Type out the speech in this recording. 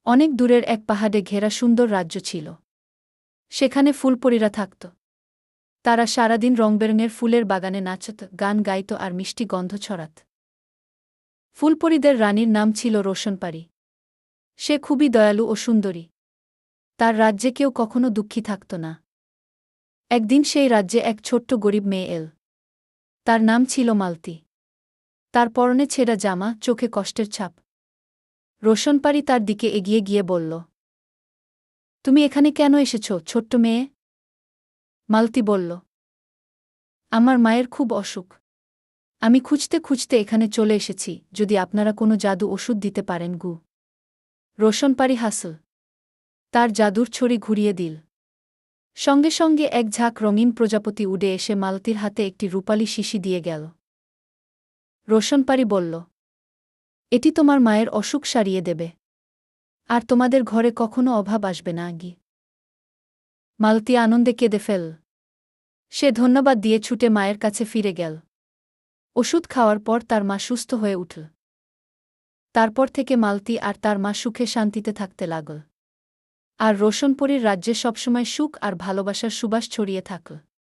অনেক দূরের এক পাহাড়ে ঘেরা সুন্দর রাজ্য ছিল। সেখানে ফুলপরীরা থাকত। তারা সারাদিন রংবেরঙের ফুলের বাগানে নাচত, গান গাইত আর মিষ্টি গন্ধ ছড়াত। ফুলপরীদের রানীর নাম ছিল রোশনপারি। সে খুবই দয়ালু ও সুন্দরী। তার রাজ্যে কেউ কখনো দুঃখী থাকত না। একদিন সেই রাজ্যে এক ছোট্ট গরিব মেয়ে এল। তার নাম ছিল মালতী। তার পরনে ছেঁড়া জামা, চোখে কষ্টের ছাপ। রোশনপারি তার দিকে এগিয়ে গিয়ে বলল, তুমি এখানে কেন এসেছ, ছোট্ট মেয়ে? মালতী বলল, আমার মায়ের খুব অসুখ। আমি খুঁজতে খুঁজতে এখানে চলে এসেছি, যদি আপনারা কোনো জাদু ওষুধ দিতে পারেন গু। রোশনপারি হাসল। তার জাদুর ছড়ি ঘুরিয়ে দিল। সঙ্গে সঙ্গে এক ঝাঁক রঙিন প্রজাপতি উড়ে এসে মালতীর হাতে একটি রূপালি শিশি দিয়ে গেল। রোশনপারি বলল, এটি তোমার মায়ের অসুখ সারিয়ে দেবে। আর তোমাদের ঘরে কখনো অভাব আসবে না গি। মালতী আনন্দে কেঁদে ফেলল। সে ধন্যবাদ দিয়ে ছুটে মায়ের কাছে ফিরে গেল। ওষুধ খাওয়ার পর তার মা সুস্থ হয়ে উঠল। তারপর থেকে মালতী আর তার মা সুখে শান্তিতে থাকতে লাগল। আর রোশনপরীর রাজ্যে সবসময় সুখ আর ভালোবাসার সুবাস ছড়িয়ে থাকল।